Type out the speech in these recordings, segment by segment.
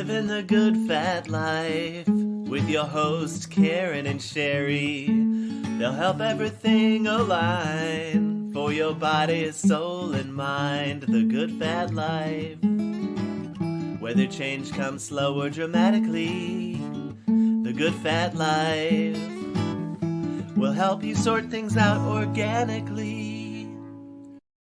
Living the good fat life with your host Karen and Sherri. They'll help everything align for your body, soul, and mind. The good fat life. Whether change comes slow or dramatically, the good fat life will help you sort things out organically.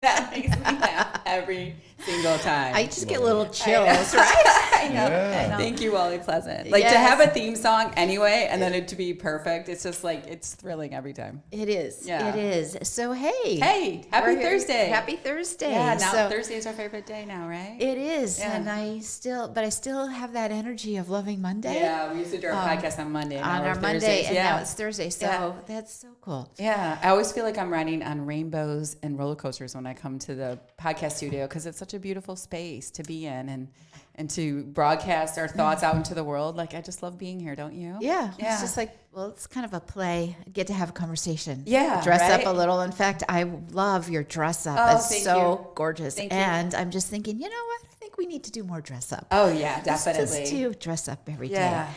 That makes me laugh every single time. I just get little chills, right? I know. Yeah. Thank you, Wally Pleasant. Like to Yes. have a theme song anyway, and then it to be perfect. It's just like it's thrilling every time. It is. Yeah. It is. So hey. Hey, happy we're here. Thursday. Happy Thursday. Yeah, now So Thursday's our favorite day now, right? it is, Yeah. and I still have that energy of loving Monday. Yeah, we used to do our podcast on Monday. On our Monday, Thursdays. and Yeah. now it's Thursday. So Yeah. that's so cool. Yeah, I always feel like I'm riding on rainbows and roller coasters when I come to the podcast studio because it's such a beautiful space to be in and to broadcast our thoughts out into the world. Like, I just love being here, don't you? Yeah, Yeah. it's just like, well, it's kind of a play. I get to have a conversation. Yeah, dress right? up a little. In fact, I love your dress up. Oh, It's thank so you. gorgeous. Thank you. And I'm just thinking, you know what? I think we need to do more dress up. Oh, yeah, definitely. Just to dress up every day. Yeah.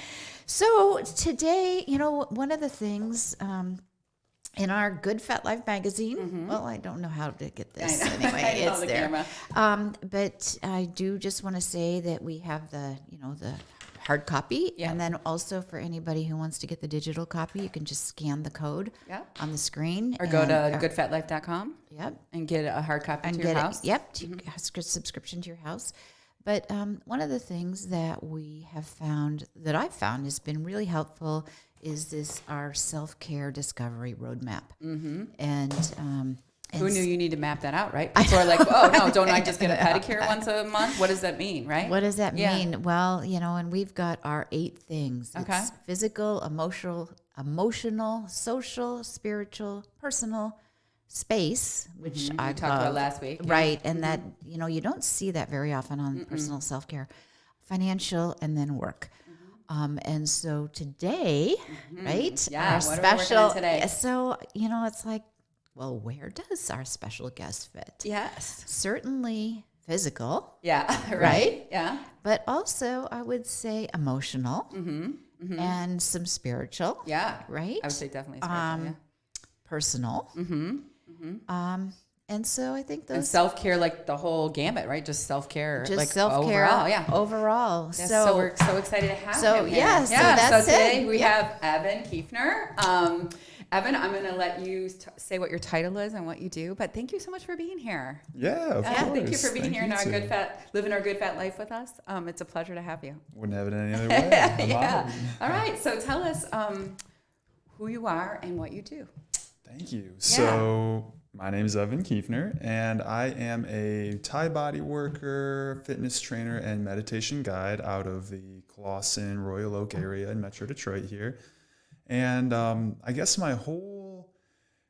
So today, one of the things in our Good Fat Life magazine, well, I don't know how to get this I know. anyway. I know It's the there. camera. But I do just want to say that we have the hard copy, Yeah. and then also for anybody who wants to get the digital copy, you can just scan the code Yeah. on the screen Or go and- to goodfatlife.com Yep. and get a hard copy And to get your house. it. Yep. To subscription to your house. But one of the things that we have found, that I've found has been really helpful, is our self-care discovery roadmap. Mm-hmm. And Who knew you need to map that out, right? People are like, oh, no, don't I just get a pedicure once a month? What does that mean, right? what does that Yeah. mean? Well, and we've got our 8 things. Okay. It's physical, emotional, social, spiritual, personal, space, which I We talked about love. last week. Yeah. Right. And that, you don't see that very often on personal self-care, financial, and then work. And so today, right, Yeah, our what are we working special, on today? so, it's like, well, where does our special guest fit? Yes. Certainly physical, Yeah. Right? Right? Yeah. but also I would say emotional and some spiritual, Yeah. right? I would say definitely spiritual, Personal. And so I think And those self-care, like the whole gamut, right? Just self-care. just like self-care Overall, yeah. Overall. Yeah, so we're so excited to have so, him here. yeah, so that's so today it. we Yeah. have Evan Kueffner. Evan, I'm going to let you say what your title is and what you do, but thank you so much for being here. Yeah, of course. Thank you for being Thank here in you our too. living our good fat life with us. It's a pleasure to have you. Wouldn't have it any other way. I'm Yeah. honored. All right. So tell us who you are and what you do. Thank you. So my name is Evan Kueffner, and I am a Thai body worker, fitness trainer, and meditation guide out of the Clawson, Royal Oak area in Metro Detroit here. And I guess my whole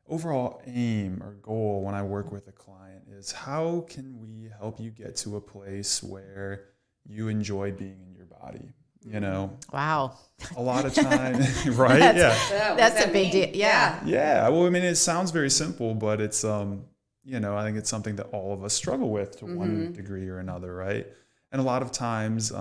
overall aim or goal when I work with a client is how can we help you get to a place where you enjoy being in your body? Wow. A lot of time, right? Yeah. So, what That's does that a big mean? deal. Yeah. Yeah, well, I mean, it sounds very simple, but it's, I think it's something that all of us struggle with to one degree or another, right? And a lot of times,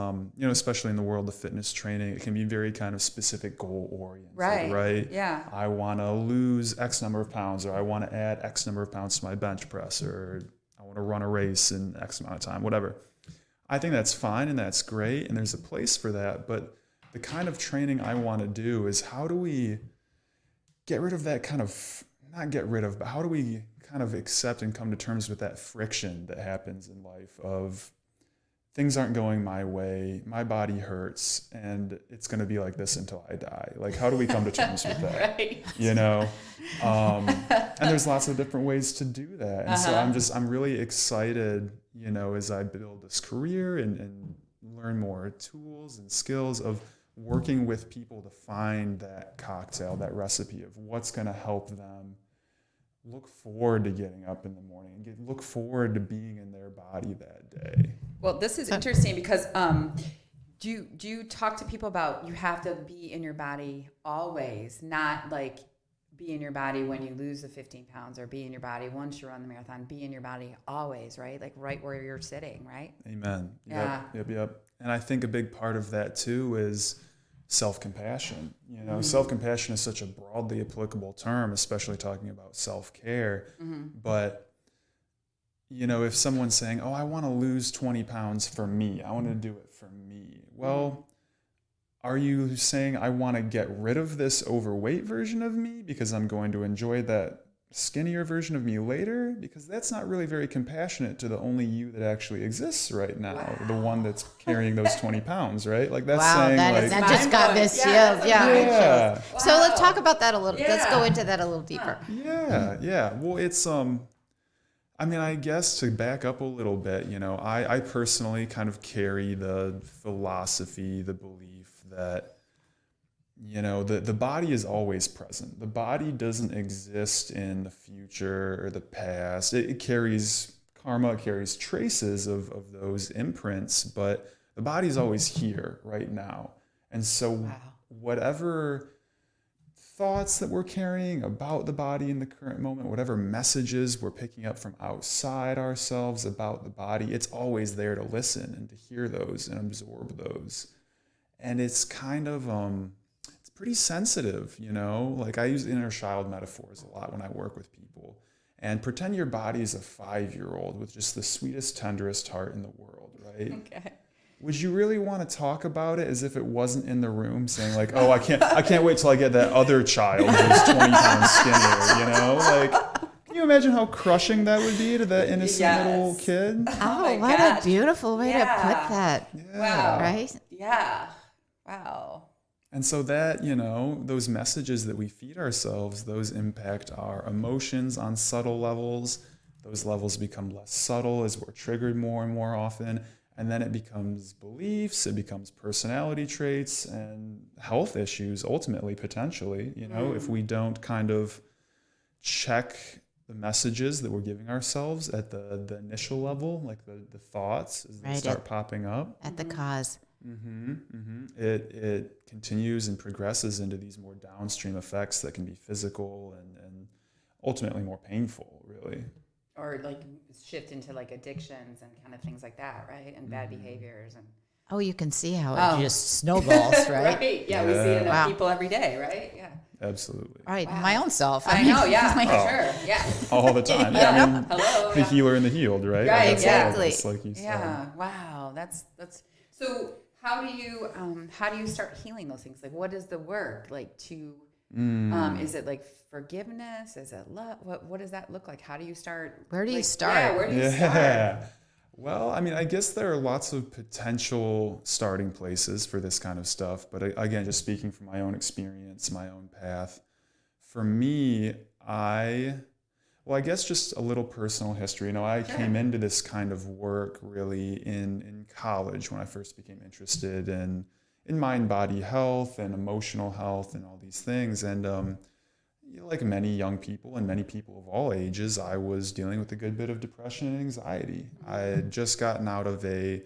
especially in the world of fitness training, it can be very kind of specific goal oriented, right? Yeah. I want to lose X number of pounds, or I want to add X number of pounds to my bench press, or I want to run a race in X amount of time, whatever. I think that's fine and that's great, and there's a place for that, but the kind of training I want to do is how do we get rid of that kind of, not get rid of, but how do we kind of accept and come to terms with that friction that happens in life of things aren't going my way, my body hurts, and it's going to be like this until I die. Like, how do we come to terms with that? Right. And there's lots of different ways to do that. And so I'm really excited, as I build this career and learn more tools and skills of working with people to find that cocktail, that recipe of what's going to help them look forward to getting up in the morning and look forward to being in their body that day. Well, this is interesting because do you talk to people about you have to be in your body always, not like be in your body when you lose the 15 pounds, or be in your body once you run the marathon, be in your body always, right? Like right where you're sitting, right? Amen. Yeah. Yep. And I think a big part of that too is self-compassion. Self-compassion is such a broadly applicable term, especially talking about self-care. But, if someone's saying, oh, I want to lose 20 pounds for me, I want to do it for me. Well, are you saying I want to get rid of this overweight version of me because I'm going to enjoy that skinnier version of me later? Because that's not really very compassionate to the only you that actually exists right now, the one that's carrying those 20 pounds, right? Like that's saying that just got this chills. Yeah. Wow. So let's talk about that a little. Let's go into that a little deeper. Yeah. Well, it's I guess to back up a little bit, I personally kind of carry the philosophy, the belief that the body is always present. The body doesn't exist in the future or the past. It carries karma, it carries traces of those imprints, but the body's always here right now. And so whatever thoughts that we're carrying about the body in the current moment, whatever messages we're picking up from outside ourselves about the body, it's always there to listen and to hear those and absorb those. And it's kind of, it's pretty sensitive, like I use inner child metaphors a lot when I work with people. And pretend your body is a 5-year-old with just the sweetest, tenderest heart in the world, right? Okay. Would you really want to talk about it as if it wasn't in the room, saying like, oh, I can't wait till I get that other child who's 20 pounds skinnier, Like, can you imagine how crushing that would be to that innocent little kid? Oh, what a beautiful way to put that. Wow. Right? Yeah. Wow. And so that, those messages that we feed ourselves, those impact our emotions on subtle levels. Those levels become less subtle as we're triggered more and more often. And then it becomes beliefs, it becomes personality traits and health issues, ultimately, potentially, if we don't kind of check the messages that we're giving ourselves at the initial level, like the thoughts as they start popping up. At the cause. It continues and progresses into these more downstream effects that can be physical and ultimately more painful, really. Or like shift into like addictions and kind of things like that, right? And bad behaviors. And oh, you can see how it just snowballs, right? Right. Yeah, we see it in people every day, right? Yeah. Absolutely. Right. Wow. My own self. I know, sure. Yeah. All the time. Yeah. The healer and the healed, right? Right, exactly. Like you said. Yeah. Wow. That's so how do you start healing those things? Like what is the work? Like to is it like forgiveness? Is it love? What does that look like? How do you start? Where do you start? Yeah, where do you start? Well, I guess there are lots of potential starting places for this kind of stuff. But again, just speaking from my own experience, my own path, for me, I guess just a little personal history. I came into this kind of work really in college when I first became interested in mind-body health and emotional health and all these things. And like many young people and many people of all ages, I was dealing with a good bit of depression and anxiety. I had just gotten out of a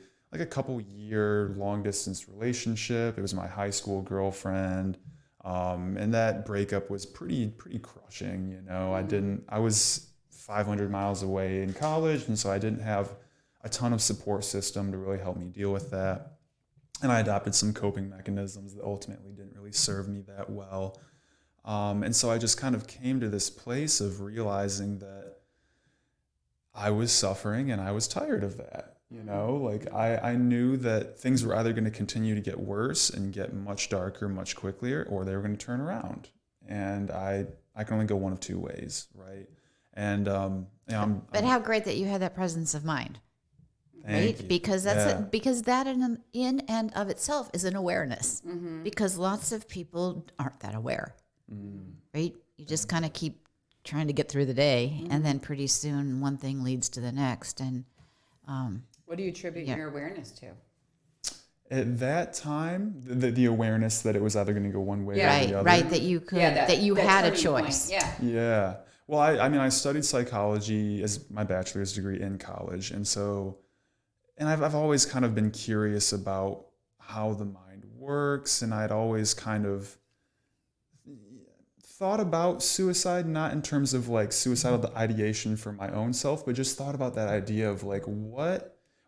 couple year long distance relationship. It was my high school girlfriend. And that breakup was pretty crushing. I was 500 miles away in college. And so I didn't have a ton of support system to really help me deal with that. And I adopted some coping mechanisms that ultimately didn't really serve me that well. And so I just kind of came to this place of realizing that I was suffering and I was tired of that. I knew that things were either going to continue to get worse and get much darker, much quicker, or they were going to turn around. And I can only go one of two ways, right? And but how great that you had that presence of mind. Right? You. Because because that in and of itself is an awareness. Because lots of people aren't that aware. Right? You just kind of keep trying to get through the day, and then pretty soon one thing leads to the next. And what do you attribute your awareness to? At that time, the awareness that it was either going to go one way or the other. Right, that you could, that you had a choice. Point. Yeah. Well, I studied psychology as my bachelor's degree in college, and I've always kind of been curious about how the mind works, and I'd always kind of thought about suicide, not in terms of like suicidal ideation for my own self, but just thought about that idea of like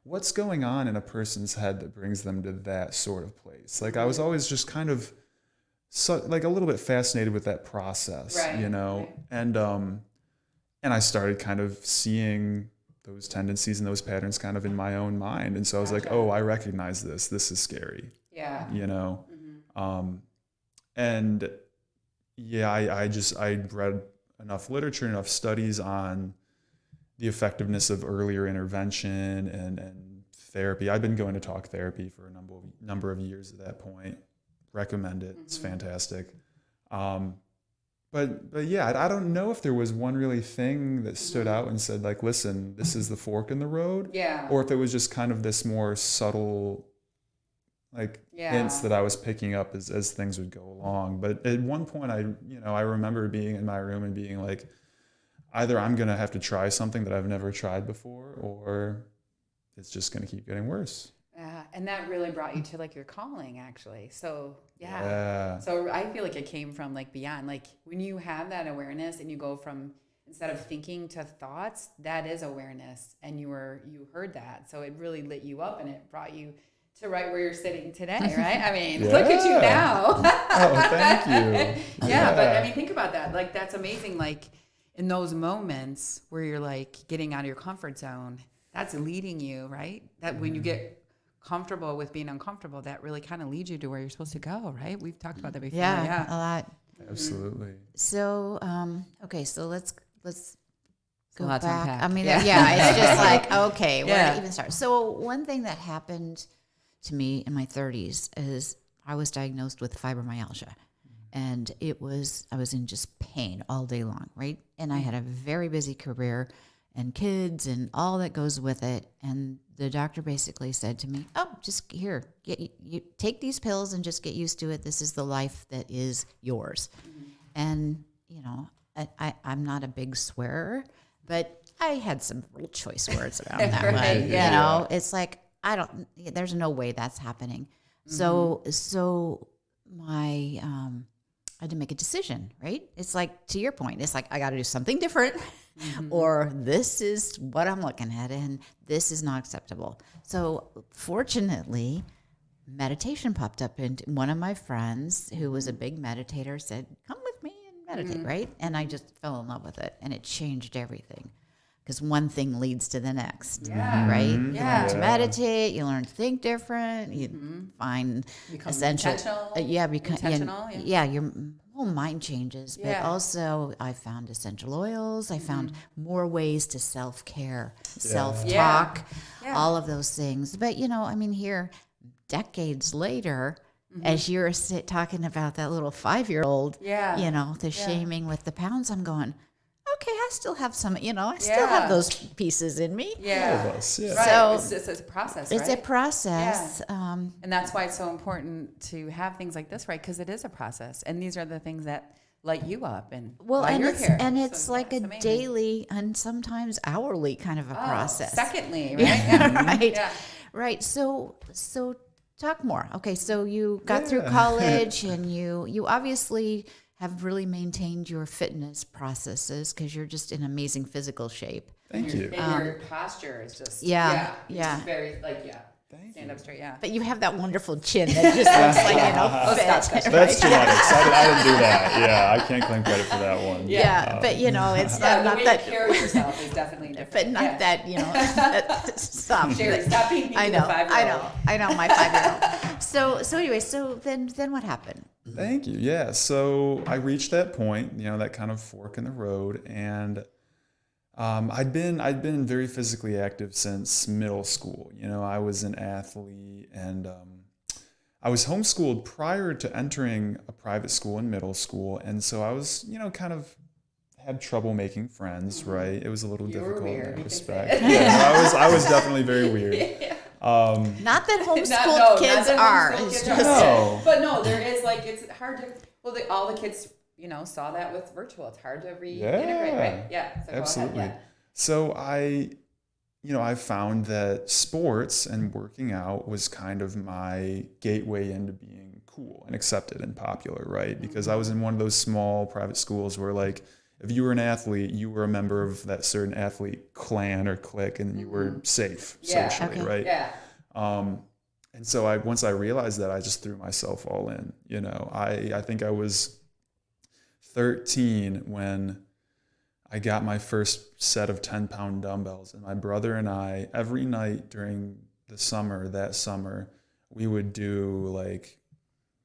what's going on in a person's head that brings them to that sort of place. Like I was always just kind of like a little bit fascinated with that process, you know, and I started kind of seeing those tendencies and those patterns kind of in my own mind. And so I was like, oh, I recognize this. This is scary. Yeah. You know? And yeah, I read enough literature, enough studies on the effectiveness of earlier intervention and therapy. I've been going to talk therapy for a number of years at that point. Recommend it. It's fantastic. But yeah, I don't know if there was one really thing that stood out and said like, listen, this is the fork in the road. Yeah. Or if it was just kind of this more subtle like hints that I was picking up as things would go along. But at one point I remember being in my room and being like, either I'm going to have to try something that I've never tried before, or it's just going to keep getting worse. And that really brought you to like your calling, actually. So so I feel like it came from like beyond, like when you have that awareness and you go from instead of thinking to thoughts, that is awareness, and you heard that, so it really lit you up and it brought you to right where you're sitting today, right? I mean, look at you now. Oh, thank you. But I mean, think about that. Like that's amazing. Like in those moments where you're like getting out of your comfort zone, that's leading you, right? That when you get comfortable with being uncomfortable, that really kind of leads you to where you're supposed to go, right? We've talked about that before. Yeah, a lot. Absolutely. So, okay, so let's go lot to back. unpack. I mean, it's just like, okay, where to even start? So one thing that happened to me in my 30s is I was diagnosed with fibromyalgia. And I was in just pain all day long, right? And I had a very busy career and kids and all that goes with it. And the doctor basically said to me, oh, just here, you take these pills and just get used to it. This is the life that is yours. And, you know, I'm not a big swearer, but I had some real choice words around that one. You know, it's like, there's no way that's happening. So my, I had to make a decision, right? It's like, to your point, it's like, I got to do something different or this is what I'm looking at and this is not acceptable. So fortunately, meditation popped up, and one of my friends who was a big meditator said, come with me and meditate, right? And I just fell in love with it, and it changed everything. Because one thing leads to the next, right? You learn to meditate, you learn to think different, you find essential. Intentional. Your whole mind changes. But also, I found essential oils. I found more ways to self-care, self-talk, all of those things. But, you know, I mean, here, decades later, as you're talking about that little 5-year-old, you know, the shaming with the pounds, I'm going, okay, I still have some, you know, I still have those pieces in me. All of us, Right. So it's a process, right? It's a process. And that's why it's so important to have things like this, right? Because it is a process. And these are the things that light you up and why you're here. And it's like a daily and sometimes hourly kind of a process. Secondly, right? Right. So talk more. Okay, so you got through college and you obviously have really maintained your fitness processes because you're just in amazing physical shape. Thank you. And your posture is just very stand up straight. But you have that wonderful chin that just looks like, you know, fit. That's genetics. I didn't do that. Yeah, I can't claim credit for that one. But you know, it's not the way that you carry yourself is definitely different. But not that, you know. Stop. Sherri, stop being I know, my 5-year-old. So anyway, then what happened? Thank you. Yeah. So I reached that point, you know, that kind of fork in the road, and I'd been very physically active since middle school. You know, I was an athlete, and I was homeschooled prior to entering a private school in middle school, and so I was, you know, kind of had trouble making friends. Right? It was a little difficult in that respect. I was definitely very weird. Not that homeschooled kids are. But no, there is it's hard to. Well, all the kids, you know, saw that with virtual. It's hard to reintegrate, right? Yeah. So absolutely. Go ahead, So I I found that sports and working out was kind of my gateway into being cool and accepted and popular, right? Because I was in one of those small private schools where, like, if you were an athlete, you were a member of that certain athlete clan or clique, and you were safe socially, right? Yeah. And so once I realized that, I just threw myself all in. I think I was 13 when I got my first set of 10-pound dumbbells, and my brother and I, every night during that summer, we would do like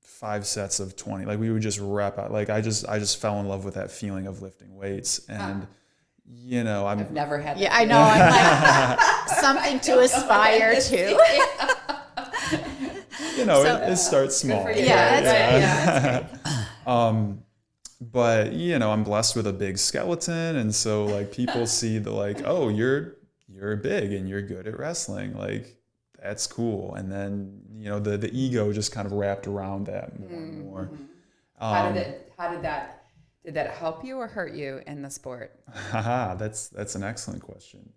5 sets of 20. Like, we would just rep out. Like, I just fell in love with that feeling of lifting weights. And, I've never had that. Yeah, I know. I'm like, something to aspire to. It starts small. for you. Yeah, that's right. But, I'm blessed with a big skeleton. And so, like, people see the, like, oh, you're big and you're good at wrestling. Like, that's cool. And then, the ego just kind of wrapped around that more and more. Did that help you or hurt you in the sport? That's an excellent question.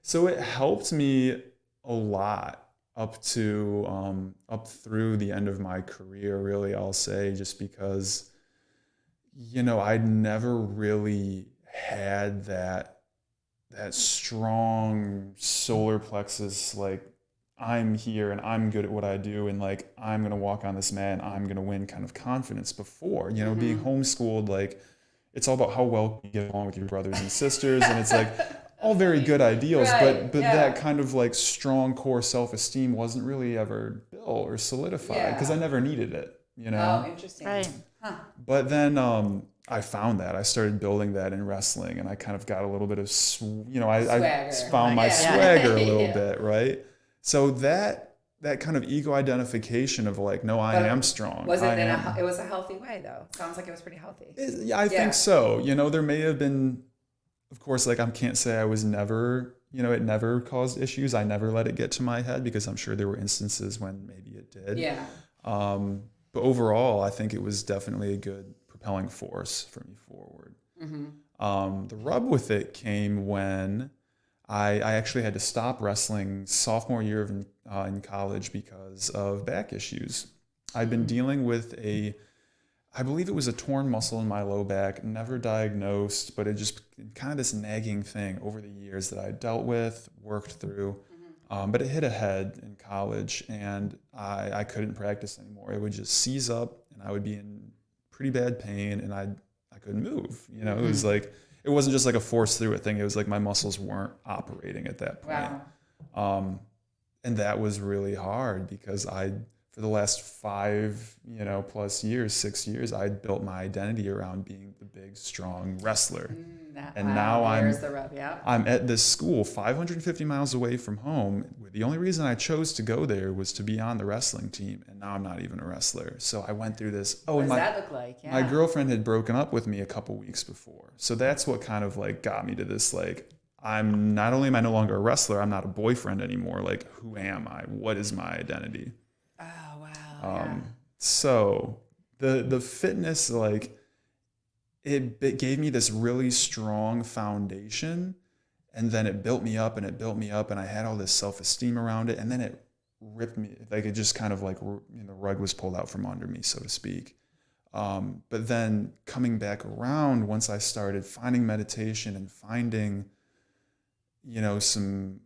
So it helped me a lot up through the end of my career, really, I'll say, just because, I'd never really had that strong solar plexus, like, I'm here and I'm good at what I do, and, like, I'm going to walk on this mat and I'm going to win kind of confidence before, being homeschooled, like, it's all about how well you get along with your brothers and sisters. And it's like all very good ideals, but that kind of, like, strong core self-esteem wasn't really ever built or solidified because I never needed it, Oh, interesting. Right. Huh. But then I found that I started building that in wrestling, and I kind of got a little bit of, I found my swagger a little bit, right? So that kind of ego identification of, like, no, I am strong. Was it it was a healthy way, though? Sounds like it was pretty healthy. I think so. There may have been, of course, like, I can't say I was never, it never caused issues. I never let it get to my head, because I'm sure there were instances when maybe it did. Yeah. But overall, I think it was definitely a good propelling force for me forward. The rub with it came when I actually had to stop wrestling sophomore year in college because of back issues. I'd been dealing with I believe it was a torn muscle in my low back, never diagnosed, but it just kind of this nagging thing over the years that I dealt with, worked through. But it hit a head in college, and I couldn't practice anymore. It would just seize up, and I would be in pretty bad pain, and I couldn't move. It was like, it wasn't just like a force through it thing. It was like my muscles weren't operating at that point. Wow. And that was really hard because for the last 5, plus years, 6 years, I'd built my identity around being the big, strong wrestler. And now I'm at this school 550 miles away from home. The only reason I chose to go there was to be on the wrestling team, and now I'm not even a wrestler. So I went through this. What does that look like? Yeah. My girlfriend had broken up with me a couple weeks before. So that's what kind of, like, got me to this, like, I'm not only am I no longer a wrestler, I'm not a boyfriend anymore. Like, who am I? What is my identity? Oh, wow. So the fitness, like, it gave me this really strong foundation, and then it built me up and it built me up, and I had all this self-esteem around it, and then it ripped me, like, it just kind of, like, the rug was pulled out from under me, so to speak. But then coming back around, once I started finding meditation and finding, some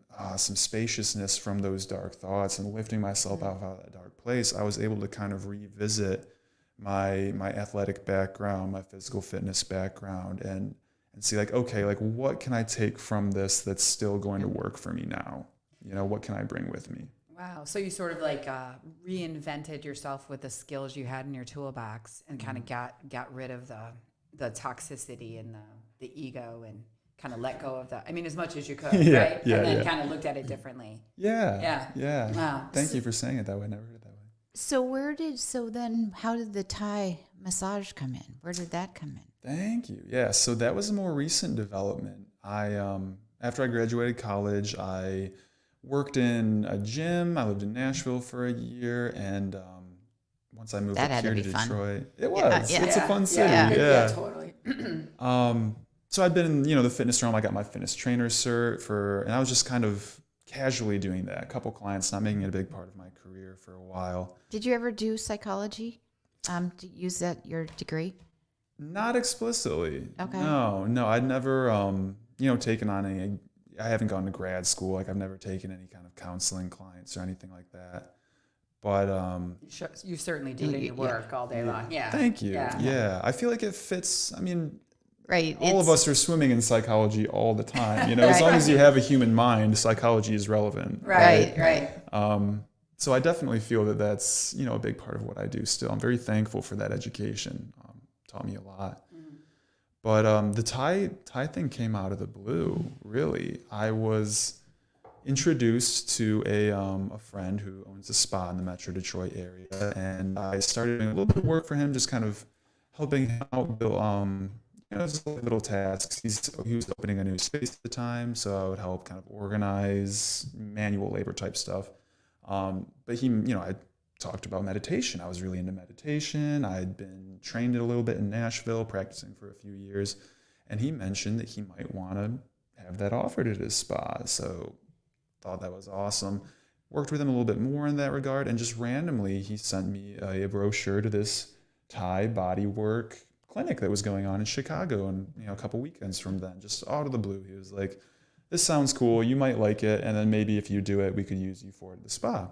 spaciousness from those dark thoughts and lifting myself out of that dark place, I was able to kind of revisit my athletic background, my physical fitness background, and see, like, okay, like, what can I take from this that's still going to work for me now? What can I bring with me? Wow. So you sort of, like, reinvented yourself with the skills you had in your toolbox, and kind of got rid of the toxicity and the ego, and kind of let go of that. I mean, as much as you could, right? And then kind of looked at it differently. Yeah. Wow. Thank you for saying it that way. I never heard it that way. So then how did the Thai massage come in? Where did that come in? Thank you. Yeah. So that was a more recent development. After I graduated college, I worked in a gym. I lived in Nashville for a year, and once I moved up here to Detroit, it was. It's a fun city. Yeah, totally. So I'd been in, the fitness realm. I got my fitness trainer cert and I was just kind of casually doing that. A couple clients, not making it a big part of my career for a while. Did you ever do psychology? To use your degree? Not explicitly. Okay. No, I'd never, taken on I haven't gone to grad school. Like I've never taken any kind of counseling clients or anything like that. But you certainly do it in your work all day long. Yeah. Thank you. Yeah. I feel like it fits. I mean, right. All of us are swimming in psychology all the time. As long as you have a human mind, psychology is relevant. Right. So I definitely feel that that's, a big part of what I do still. I'm very thankful for that education. Taught me a lot. But the Thai thing came out of the blue, really. I was introduced to a friend who owns a spa in the Metro Detroit area, and I started doing a little bit of work for him, just kind of helping him out, just little tasks. He was opening a new space at the time, so I would help kind of organize manual labor type stuff. But he, I talked about meditation. I was really into meditation. I'd been trained it a little bit in Nashville, practicing for a few years, and he mentioned that he might want to have that offered at his spa. So thought that was awesome. Worked with him a little bit more in that regard, and just randomly he sent me a brochure to this Thai body work clinic that was going on in Chicago, and a couple weekends from then, just out of the blue, he was like, "This sounds cool. You might like it, and then maybe if you do it, we could use you for it at the spa."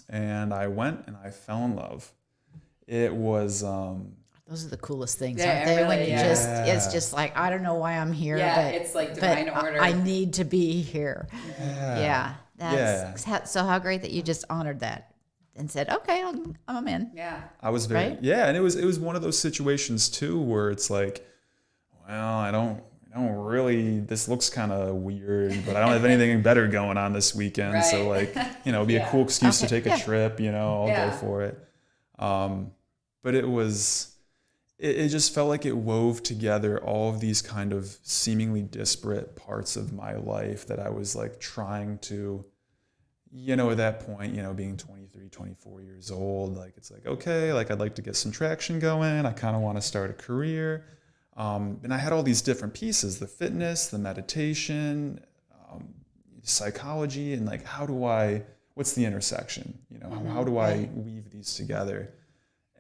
And I went and I fell in love. It was those are the coolest things, Yeah, aren't they? really, When you yeah. it's just like, I don't know why I'm here, but it's like divine order. I need to be here. Yeah. So how great that you just honored that and said, okay, I'm in. Yeah. I was very, Right? and it was one of those situations too where it's like, well, I don't really, this looks kind of weird, but I don't have anything better going on this weekend. So like, it'd be a cool excuse to take a trip, I'll go for it. But it just felt like it wove together all of these kind of seemingly disparate parts of my life that I was like trying to, at that point, being 23, 24 years old, like, it's like, okay, like I'd like to get some traction going. I kind of want to start a career. And I had all these different pieces, the fitness, the meditation, psychology, and like, what's the intersection? How do I weave these together?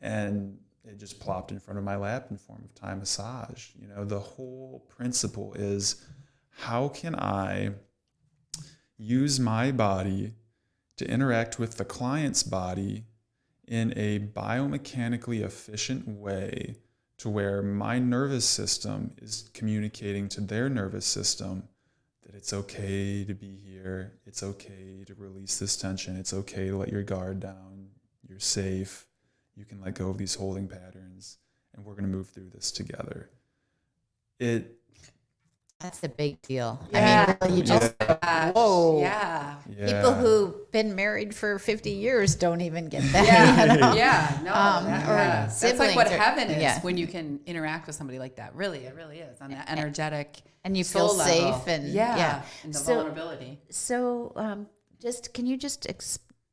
And it just plopped in front of my lap in form of Thai massage. The whole principle is, how can I use my body to interact with the client's body in a biomechanically efficient way to where my nervous system is communicating to their nervous system that it's okay to be here, it's okay to release this tension, it's okay to let your guard down, you're safe, you can let go of these holding patterns, and we're going to move through this together. That's a big deal. Yeah. I mean, really, you just, whoa. Yeah. People who've been married for 50 years don't even get that. Yeah. No. That's like what siblings heaven is when you can interact with somebody like that. Really, it really is on that energetic and you feel soul safe level. and and the vulnerability. So, can you just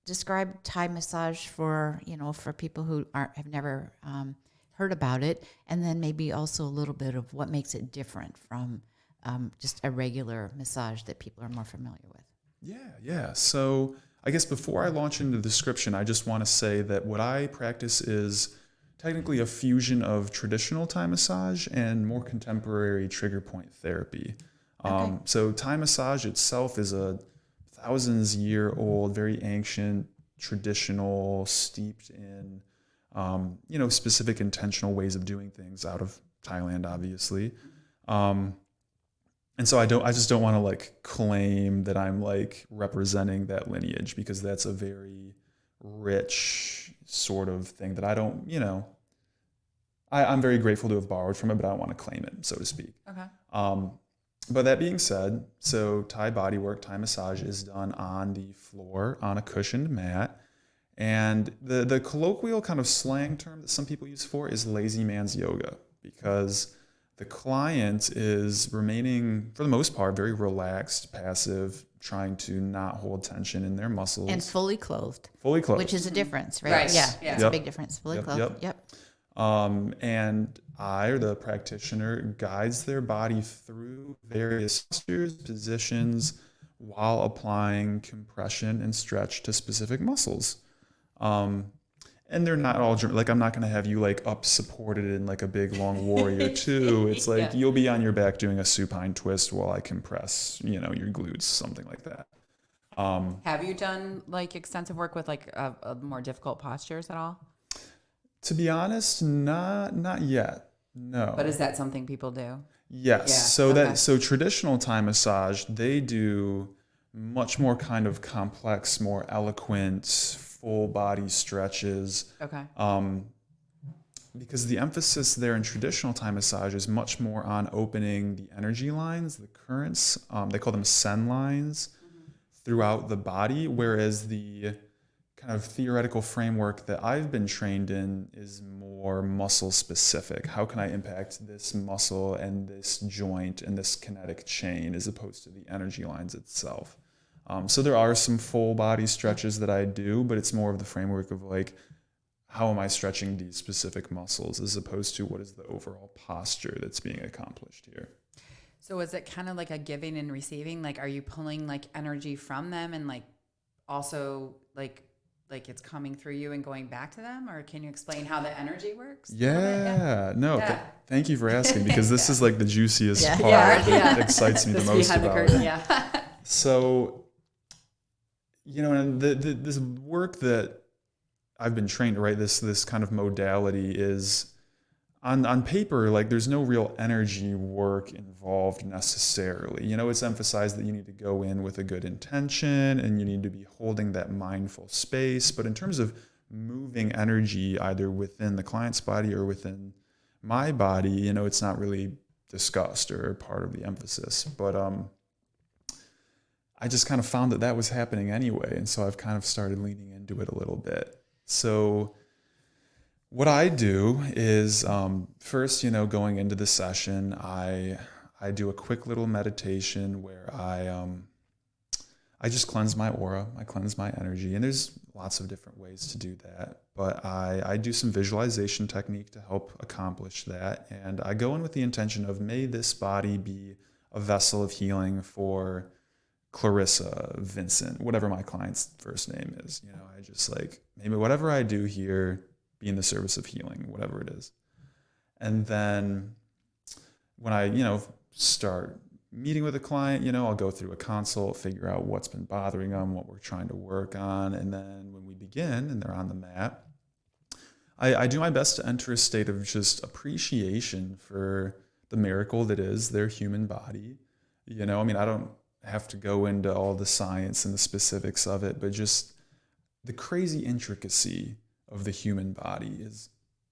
describe Thai massage for people who have never heard about it, and then maybe also a little bit of what makes it different from just a regular massage that people are more familiar with? Yeah. So I guess before I launch into the description, I just want to say that what I practice is technically a fusion of traditional Thai massage and more contemporary trigger point therapy. Okay. So Thai massage itself is a thousands-year-old, very ancient, traditional, steeped in, specific intentional ways of doing things out of Thailand, obviously. And so I just don't want to like claim that I'm like representing that lineage, because that's a very rich sort of thing that I don't, I'm very grateful to have borrowed from it, but I don't want to claim it, so to speak. Okay. But that being said, so Thai bodywork, Thai massage is done on the floor on a cushioned mat. And the colloquial kind of slang term that some people use for is lazy man's yoga, because the client is remaining, for the most part, very relaxed, passive, trying to not hold tension in their muscles. And fully clothed. Fully clothed. Which is a difference, right? Right. Yeah, Yeah. it's a big difference. Fully clothed. Yep. And I or the practitioner guides their body through various postures, positions, while applying compression and stretch to specific muscles. And they're not all like, I'm not going to have you like up supported in like a big long warrior two. It's like you'll be on your back doing a supine twist while I compress, your glutes, something like that. Have you done like extensive work with like a more difficult postures at all? To be honest, not yet. No. But is that something people do? Yes. Yeah. So traditional Thai massage, they do much more kind of complex, more eloquent, full body stretches. Okay. Because the emphasis there in traditional Thai massage is much more on opening the energy lines, the currents. They call them sen lines throughout the body, whereas the kind of theoretical framework that I've been trained in is more muscle specific. How can I impact this muscle and this joint and this kinetic chain as opposed to the energy lines itself? So there are some full body stretches that I do, but it's more of the framework of like, how am I stretching these specific muscles as opposed to what is the overall posture that's being accomplished here? So is it kind of like a giving and receiving? Like, are you pulling like energy from them and like also like it's coming through you and going back to them? Or can you explain how the energy works? Thank you for asking, because this is like the juiciest part that excites me the most about it. So, this work that I've been trained to write, this kind of modality is on paper, like there's no real energy work involved necessarily. It's emphasized that you need to go in with a good intention and you need to be holding that mindful space. But in terms of moving energy either within the client's body or within my body, it's not really discussed or part of the emphasis. But I just kind of found that was happening anyway. And so I've kind of started leaning into it a little bit. So what I do is first, going into the session, I do a quick little meditation where I just cleanse my aura, I cleanse my energy, and there's lots of different ways to do that. But I do some visualization technique to help accomplish that, and I go in with the intention of, may this body be a vessel of healing for Clarissa, Vincent, whatever my client's first name is. I just like, maybe whatever I do here be in the service of healing, whatever it is. And then when I, start meeting with a client, I'll go through a consult, figure out what's been bothering them, what we're trying to work on. And then when we begin and they're on the mat, I do my best to enter a state of just appreciation for the miracle that is their human body. I don't have to go into all the science and the specifics of it, but just the crazy intricacy of the human body is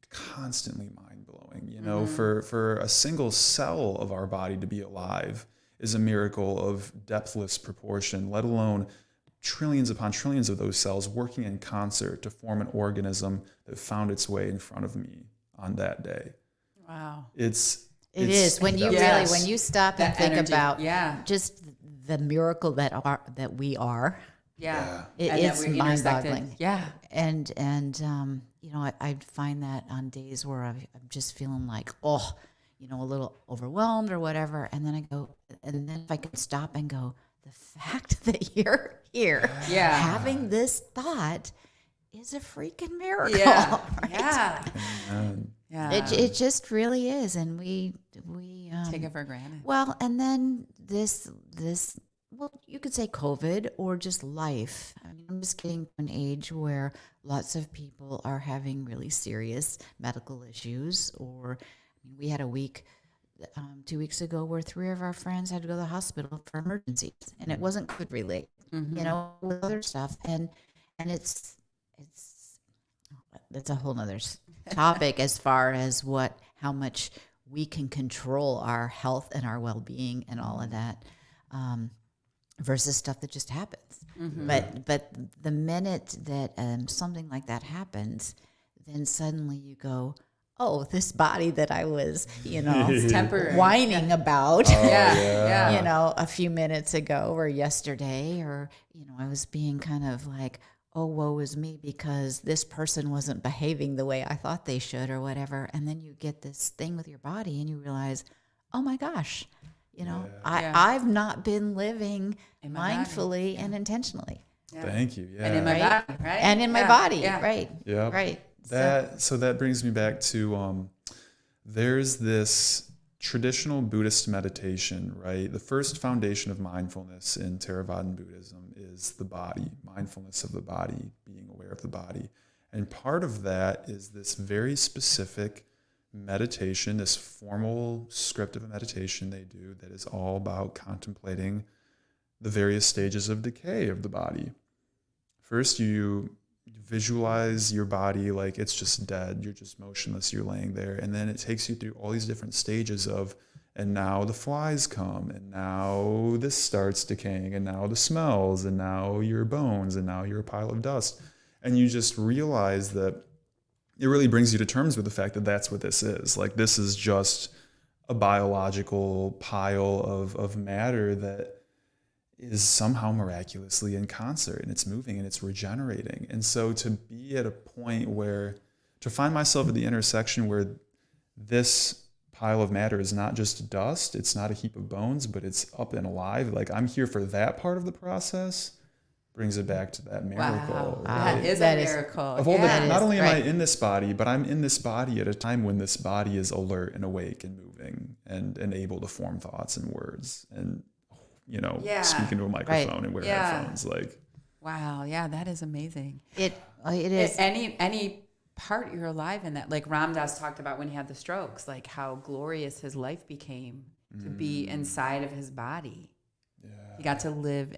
constantly mind-blowing. For a single cell of our body to be alive is a miracle of depthless proportion, let alone trillions upon trillions of those cells working in concert to form an organism that found its way in front of me on that day. Wow. It is when you when you stop and think energy, about just the miracle that we are. Yeah. It's mind-boggling. Yeah. And I find that on days where I'm just feeling like, a little overwhelmed or whatever. And then I go, and then if I can stop and go, the fact that you're here having this thought is a freaking miracle. Yeah. Right? Yeah. It just really is. And we take it for granted. Well, and then this you could say COVID or just life. I'm just getting to an age where lots of people are having really serious medical issues. Or we had a week 2 weeks ago where 3 of our friends had to go to the hospital for emergencies, and it wasn't COVID related, with other stuff. And it's a whole nother topic as far as how much we can control our health and our well-being and all of that. Versus stuff that just happens. Mm-hmm. But the minute that something like that happens, then suddenly you go, oh, this body that I was, temporary. whining about, yeah. A few minutes ago or yesterday, or, I was being kind of like, oh, woe is me because this person wasn't behaving the way I thought they should or whatever. And then you get this thing with your body and you realize, oh my gosh, I've not been living In my body. mindfully and intentionally. Yeah. Thank you. Yeah. And in my Right? body, right? And in my body, Yeah. right? Yeah. Right. So that brings me back to there's this traditional Buddhist meditation, right? The first foundation of mindfulness in Theravadan Buddhism is the body, mindfulness of the body, being aware of the body. And part of that is this very specific meditation, this formal script of a meditation they do that is all about contemplating the various stages of decay of the body. First, you visualize your body like it's just dead. You're just motionless. You're laying there. And then it takes you through all these different stages of, and now the flies come, and now this starts decaying, and now the smells, and now your bones, and now you're a pile of dust. And you just realize that it really brings you to terms with the fact that that's what this is. Like, this is just a biological pile of matter that is somehow miraculously in concert, and it's moving and it's regenerating. And so to be at a point where, to find myself at the intersection where this pile of matter is not just dust, it's not a heap of bones, but it's up and alive. Like, I'm here for that part of the process, brings it back to that miracle. Wow. Right? That is That a is- miracle. Of all Yeah. the, not only am I right. in this body, but I'm in this body at a time when this body is alert and awake and moving and able to form thoughts and words and, Yeah. speak into a microphone and wear Yeah. headphones. Like, Wow. Yeah, that is amazing. It is. Any part you're alive in that, like Ram Dass talked about when he had the strokes, like how glorious his life became to be inside of his body. yeah. He got to live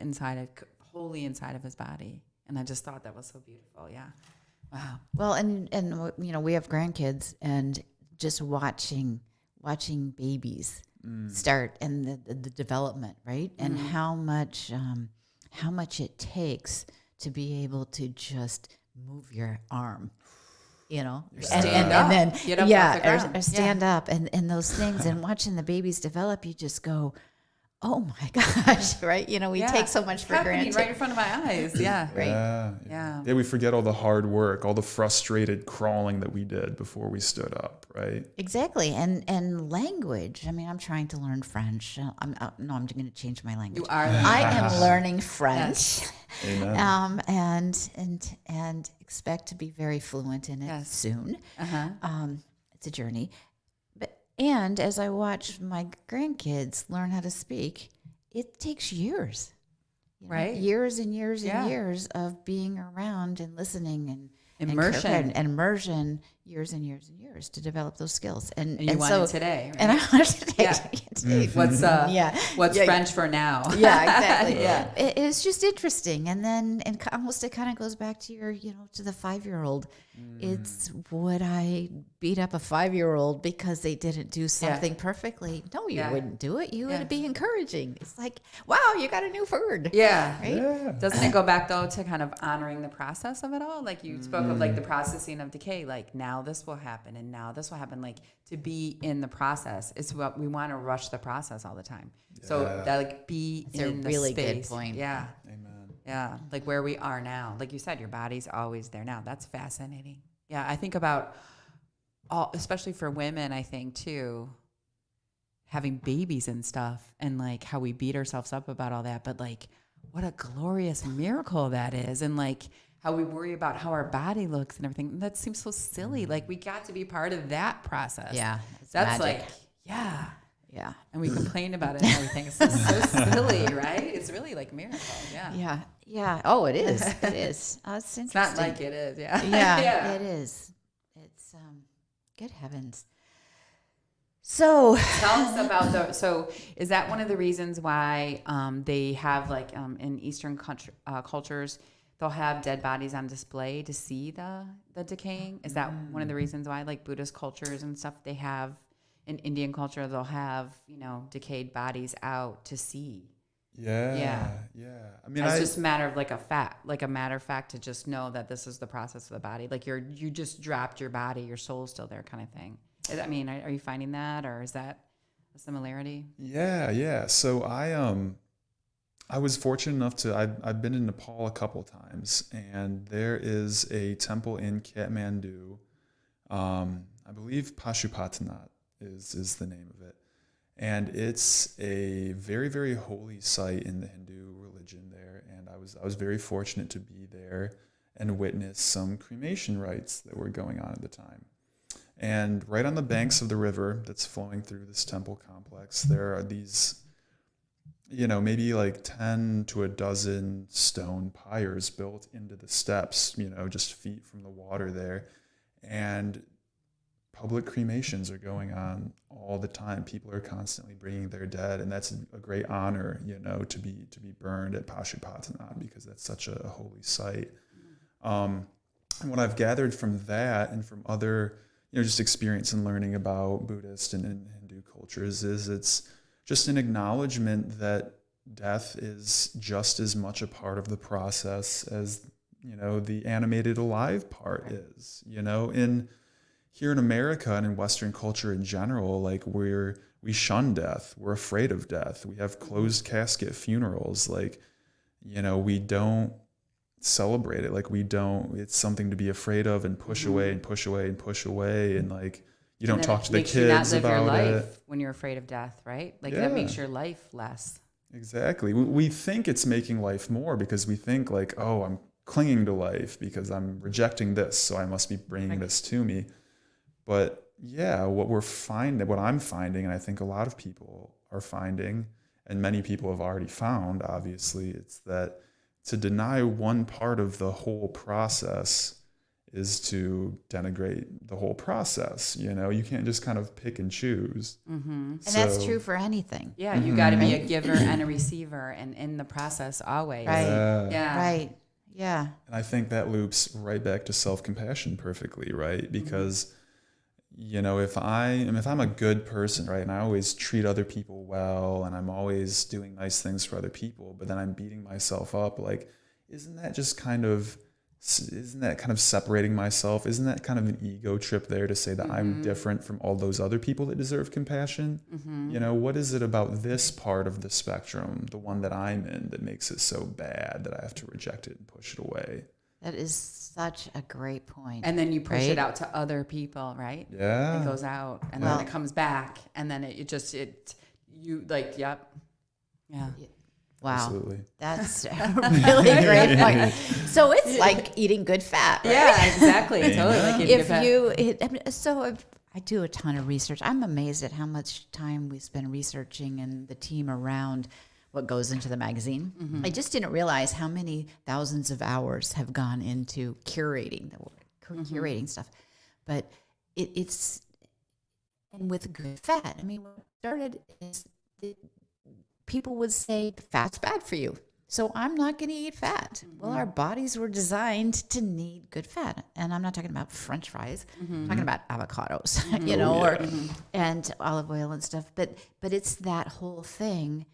wholly inside of his body. And I just thought that was so beautiful. Yeah. Wow. Well, and we have grandkids, and just watching babies start and the development, right? And how much it takes to be able to just move your arm, Stand up. and then Get up off the ground. or stand up, and those things, and watching the babies develop, you just go, oh my gosh, right? We take so much for Happening granted. right in front of my eyes. Yeah. Right. Yeah. Yeah, we forget all the hard work, all the frustrated crawling that we did before we stood up, right? Exactly, and language. I mean, I'm trying to learn French. I'm going to change my language. You are. I am learning French, Amen. and expect to be very fluent in it Yes. soon. Uh-huh. It's a journey, and as I watch my grandkids learn how to speak, it takes years. Right. Years and years Yeah. and years of being around and listening and Immersion. and immersion, years and years and years to develop those skills. And you want so it today, right? And I want it today. Yeah. Today. What's Yeah. What's Yeah. French for now? Yeah, exactly. Yeah. It's just interesting. And then, almost it kind of goes back to your, to the 5-year-old. It's, would I beat up a 5-year-old because they didn't do something perfectly? No, you Yeah. wouldn't do it. You Yeah. would be encouraging. It's like, wow, you got a new word. Yeah. Right? Yeah. Doesn't it go back though to kind of honoring the process of it all? Like you spoke of like the processing of decay, like now this will happen and now this will happen. Like to be in the process is what we want to rush the process all the time. So that like be That's a in the really good space. point. Yeah. Amen. Yeah. Like where we are now. Like you said, your body's always there now. That's fascinating. Yeah. I think about especially for women, I think too, having babies and stuff and like how we beat ourselves up about all that. But like, what a glorious miracle that is. And like how we worry about how our body looks and everything. That seems so silly. Like we got to be part of that process. Yeah. That's magic. like, yeah. Yeah. And we complain about it and everything. It's just so silly, right? It's really like miracle. Yeah. Yeah. Yeah. Oh, it is. It is. It's interesting. It's not like it is. Yeah. Yeah, it is. It's good heavens. So Tell us about so is that one of the reasons why they have like in Eastern cultures, they'll have dead bodies on display to see the decaying? Is that one of the reasons why, like Buddhist cultures and stuff, they have in Indian culture, they'll have, decayed bodies out to see? Yeah. I mean, It's just a matter of like a matter of fact to just know that this is the process of the body. Like you just dropped your body, your soul's still there kind of thing. I mean, are you finding that, or is that a similarity? Yeah. So I I was fortunate enough to, I've been in Nepal a couple times, and there is a temple in Kathmandu. I believe Pashupatinath is the name of it. And it's a very, very holy site in the Hindu religion there. And I was very fortunate to be there and witness some cremation rites that were going on at the time. And right on the banks of the river that's flowing through this temple complex, there are these, maybe like 10 to a dozen stone pyres built into the steps, just feet from the water there. And public cremations are going on all the time. People are constantly bringing their dead, and that's a great honor, to be burned at Pashupatinath, because that's such a holy site. And what I've gathered from that and from other, just experience and learning about Buddhist and Hindu cultures is it's just an acknowledgement that death is just as much a part of the process as, the animated alive part is, Here in America and in Western culture in general, like we shun death. We're afraid of death. We have closed casket funerals. Like, we don't celebrate it. Like it's something to be afraid of and push away and push away and push away. And like, you don't talk to the kids about it. Makes you not live your life when you're afraid of death, right? Like that makes your life less. Exactly. We think it's making life more because we think like, oh, I'm clinging to life because I'm rejecting this. So I must be bringing this to me. But yeah, what I'm finding, and I think a lot of people are finding, and many people have already found, obviously, it's that to deny one part of the whole process is to denigrate the whole process. You can't just kind of pick and choose. Mm-hmm. And that's true for anything. Yeah, you got to be a giver and a receiver, and in the process always. Right. Yeah. Right. Yeah. And I think that loops right back to self-compassion perfectly, right? Because if I'm a good person, right, and I always treat other people well, and I'm always doing nice things for other people, but then I'm beating myself up, like, isn't that kind of separating myself? Isn't that kind of an ego trip there to say that I'm different from all those other people that deserve compassion? What is it about this part of the spectrum, the one that I'm in, that makes it so bad that I have to reject it and push it away? That is such a great point. And then you push it out to other people, right? Yeah. It goes out, and then it comes back, and then yep. Yeah. Wow. Absolutely. That's a really great point. So it's like eating good fat, right? Yeah, exactly. Totally like eating good fat. I do a ton of research. I'm amazed at how much time we spend researching and the team around what goes into the magazine. I just didn't realize how many thousands of hours have gone into curating curating stuff. But it's and with good fat. I mean, what started is people would say fat's bad for you, so I'm not going to eat fat. Well, our bodies were designed to need good fat, and I'm not talking about French fries. I'm talking about avocados, and olive oil and stuff. But it's that whole thing.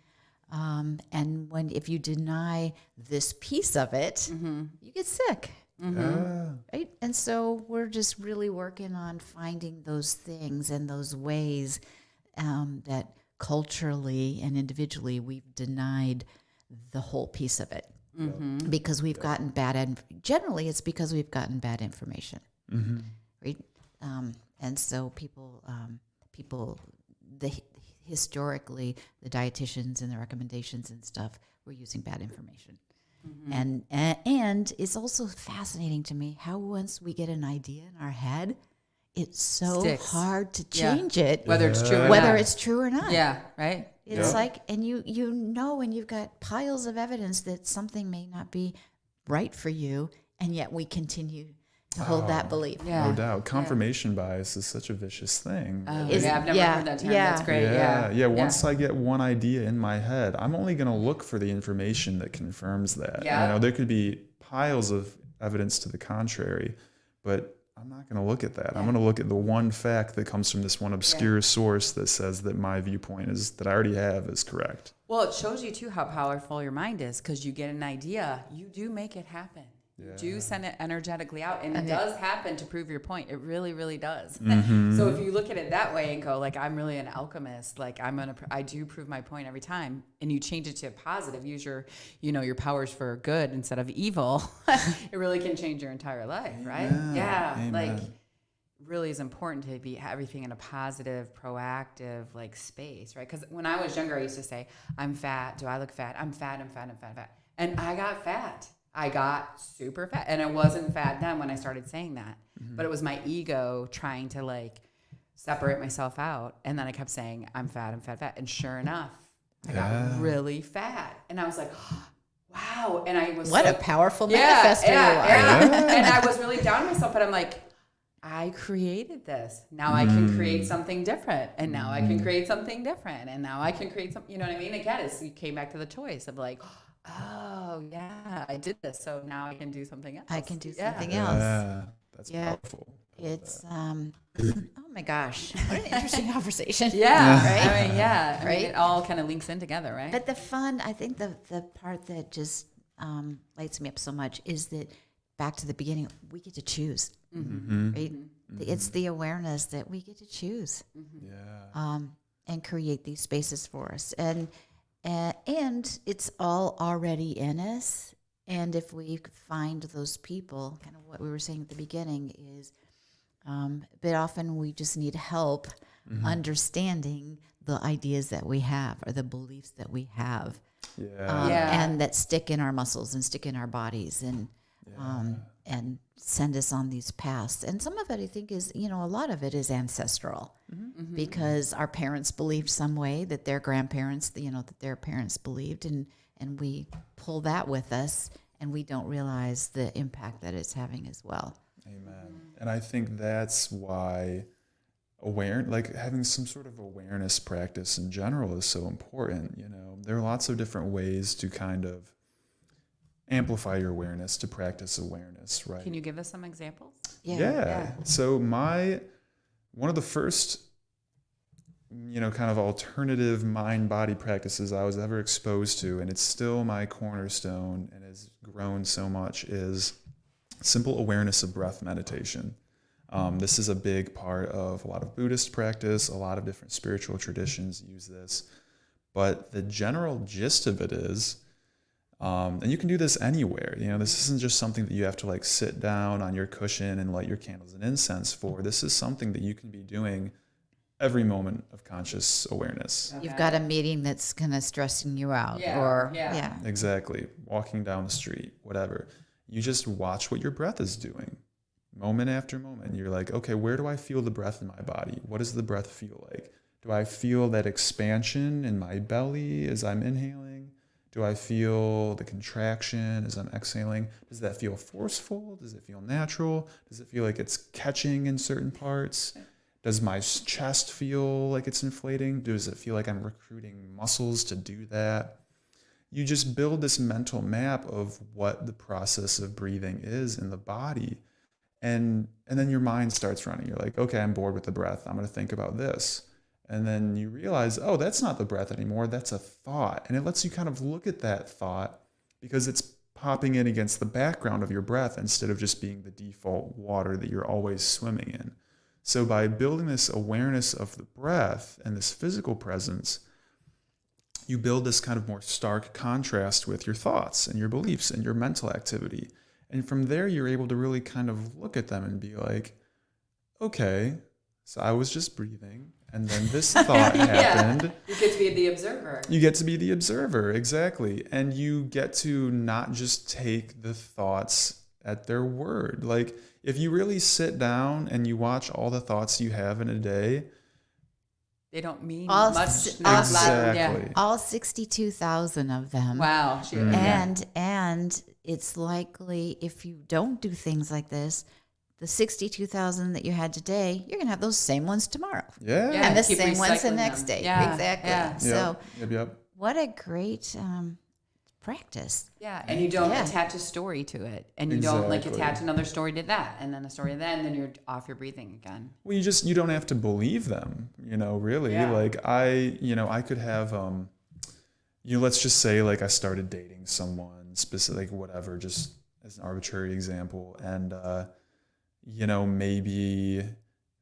And if you deny this piece of it, you get sick. Right? And so we're just really working on finding those things and those ways that culturally and individually we've denied the whole piece of it because we've gotten generally it's because we've gotten bad information. Right? And so people historically, the dietitians and the recommendations and stuff were using bad information. And it's also fascinating to me how once we get an idea in our head, it's so hard to change it. Whether it's true or not. Yeah, right? It's like, and and you've got piles of evidence that something may not be right for you, and yet we continue to hold that belief. Yeah. No doubt. Confirmation bias is such a vicious thing. I've never heard that term. That's great. Yeah. Once I get one idea in my head, I'm only going to look for the information that confirms that. There could be piles of evidence to the contrary, but I'm not going to look at that. I'm going to look at the one fact that comes from this one obscure source that says that my viewpoint that I already have is correct. Well, it shows you too how powerful your mind is, because you get an idea, you do make it happen. You do send it energetically out, and it Okay. does happen to prove your point. It really, really does. Mm-hmm. So if you look at it that way and go, like, I'm really an alchemist, like I do prove my point every time, and you change it to a positive, use your, your powers for good instead of evil, it really can change your entire life, right? Amen. Yeah, Amen. like really is important to be everything in a positive, proactive like space, right? Because when I was younger, I used to say, I'm fat. Do I look fat? I'm fat. I'm fat. I'm fat. I'm fat. And I got fat. I got super fat. And I wasn't fat then when I started saying that. Mm-hmm. But it was my ego trying to like separate myself out. And then I kept saying, I'm fat. I'm fat, fat. And sure enough, I got really fat. And I was like, wow. And I was What so, a powerful manifester you are. yeah. And I was really down on myself, but I'm like, I created this. Now I can create something different. And now I can create something different. And now I can create something, you know what I mean? Again, you came back to the choice of like, oh yeah, I did this. So now I can do something else. I can do Yeah. something else. Yeah, that's Yeah. powerful. I love It's that. oh my gosh, what an interesting conversation. Yeah. Right? I mean, yeah. I mean, Right? it all kind of links in together, right? But the fun, I think the part that just lights me up so much is that back to the beginning, we get to choose. Right? It's the awareness that we get to choose Yeah. and create these spaces for us, and it's all already in us. And if we find those people, kind of what we were saying at the beginning is, but often we just need help understanding the ideas that we have or the beliefs that we have. Yeah. And that stick in our muscles and stick in our bodies and send us on these paths. And some of it, I think, is, a lot of it is ancestral because our parents believed some way that their grandparents, that their parents believed, and we pull that with us and we don't realize the impact that it's having as well. Amen. And I think that's why having some sort of awareness practice in general is so important. There are lots of different ways to kind of amplify your awareness, to practice awareness, right? Can you give us some examples? Yeah. So one of the first, kind of alternative mind-body practices I was ever exposed to, and it's still my cornerstone and has grown so much, is simple awareness of breath meditation. This is a big part of a lot of Buddhist practice. A lot of different spiritual traditions use this. But the general gist of it is, and you can do this anywhere. This isn't just something that you have to like sit down on your cushion and light your candles and incense for. This is something that you can be doing every moment of conscious awareness. You've got a meeting that's kind of stressing you out, Exactly. Walking down the street, whatever. You just watch what your breath is doing moment after moment. You're like, okay, where do I feel the breath in my body? What does the breath feel like? Do I feel that expansion in my belly as I'm inhaling? Do I feel the contraction as I'm exhaling? Does that feel forceful? Does it feel natural? Does it feel like it's catching in certain parts? Does my chest feel like it's inflating? Does it feel like I'm recruiting muscles to do that? You just build this mental map of what the process of breathing is in the body. And then your mind starts running. You're like, okay, I'm bored with the breath. I'm going to think about this. And then you realize, oh, that's not the breath anymore. That's a thought. And it lets you kind of look at that thought because it's popping in against the background of your breath instead of just being the default water that you're always swimming in. So by building this awareness of the breath and this physical presence, you build this kind of more stark contrast with your thoughts and your beliefs and your mental activity. And from there, you're able to really kind of look at them and be like, okay, so I was just breathing, and then this thought happened. You get to be the observer. You get to be the observer, exactly. And you get to not just take the thoughts at their word. Like, if you really sit down and you watch all the thoughts you have in a day, they don't mean All much. exactly. All 62,000 of them. Wow. And it's likely if you don't do things like this, the 62,000 that you had today, you're going to have those same ones tomorrow. Yeah. And the keep same ones the recycling next them. day. Yeah, Exactly. yeah. So Yep. what a great practice. Yeah, and you don't Yeah. attach a story to it, and you don't like Exactly. attach another story to that, and then a story to that, and then you're off your breathing again. Well, you don't have to believe them, really. Yeah. Like I could have, let's just say like I started dating someone specific, whatever, just as an arbitrary example, and maybe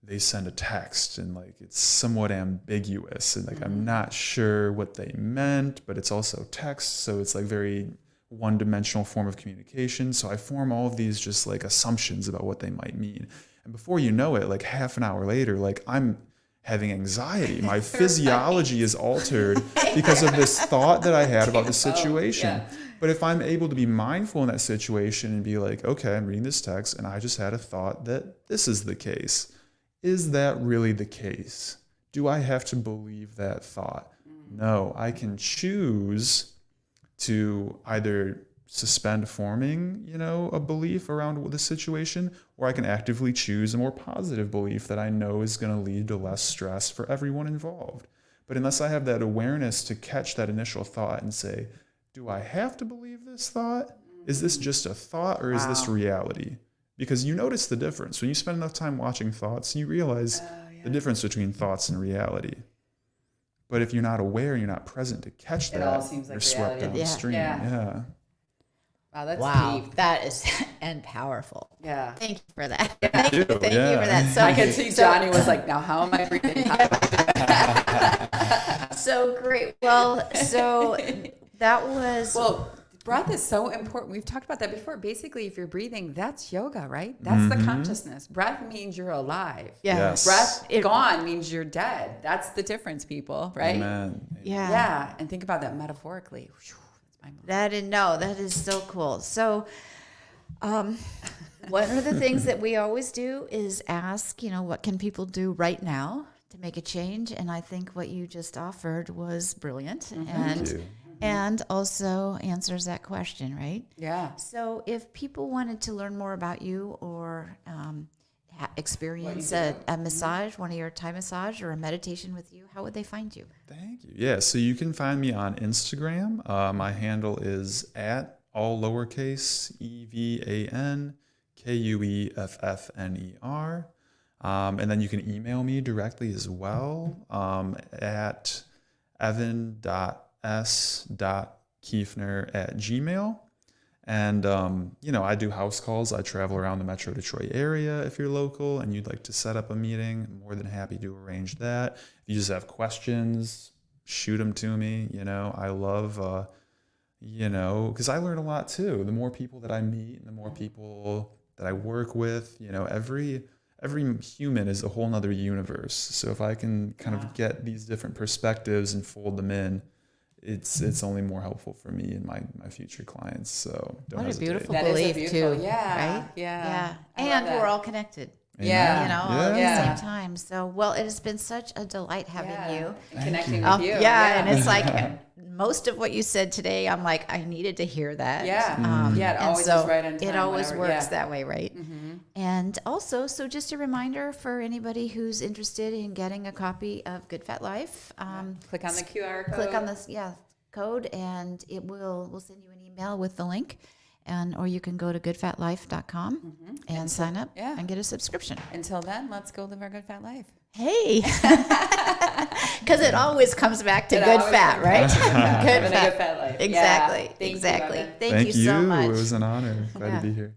they send a text and like it's somewhat ambiguous and like I'm not sure what they meant, but it's also text, so it's like very one-dimensional form of communication. So I form all of these just like assumptions about what they might mean, and before you know it, like half an hour later, like I'm having anxiety. My physiology is altered because of this thought that I had about the situation. But if I'm able to be mindful in that situation and be like, okay, I'm reading this text and I just had a thought that this is the case. Is that really the case? Do I have to believe that thought? No, I can choose to either suspend forming, a belief around the situation, or I can actively choose a more positive belief that I know is going to lead to less stress for everyone involved. But unless I have that awareness to catch that initial thought and say, do I have to believe this thought? Is this just a thought, or is this reality? Because you notice the difference. When you spend enough time watching thoughts, you realize the difference between thoughts and reality. But if you're not aware, you're not present to catch that, all seems like you're swept down the stream. Yeah. Wow, that's deep. That is and powerful. Yeah. Thank you for that. Yeah. Thank you for that. So I could see Johnny was like, now how am I breathing? So great. Well, so that was... Well, breath is so important. We've talked about that before. Basically, if you're breathing, that's yoga, right? That's the consciousness. Breath means you're alive. Yes. Breath gone means you're dead. That's the difference, people, right? Amen. Yeah. Yeah. And think about that metaphorically. That is so cool. So, one of the things that we always do is ask, what can people do right now to make a change? And I think what you just offered was brilliant, and also answers that question, right? Yeah. So, if people wanted to learn more about you or experience a massage, one of your Thai massage or a meditation with you, how would they find you? Thank you. Yeah, so you can find me on Instagram. My handle is at all lowercase EvanKueffner. And then you can email me directly as well at evan.s.kueffner@gmail.com. And, I do house calls. I travel around the Metro Detroit area. If you're local and you'd like to set up a meeting, I'm more than happy to arrange that. If you just have questions, shoot them to me. I love, because I learn a lot too. The more people that I meet and the more people that I work with, every human is a whole nother universe. So if I can kind of get these different perspectives and fold them in, it's only more helpful for me and my future clients. So don't hesitate. What a beautiful That belief is beautiful. too, Yeah. right? Yeah. And we're all connected. Yeah. At the same time. So, well, it has been such a delight having you. And connecting with you. And it's like most of what you said today, I'm like, I needed to hear that. Yeah. It always is right on time. It always whatever. works that way, right? And also, so just a reminder for anybody who's interested in getting a copy of Good Fat Life. Click on the QR code. Click on this, code, and we'll send you an email with the link. Or you can go to goodfatlife.com and sign up and get a subscription. Until then, let's go live our good fat life. Hey, because it always comes back to good fat, right? Good fat life. Exactly. Yeah. Exactly. You, Thank you so much. It was an honor. Glad to be here.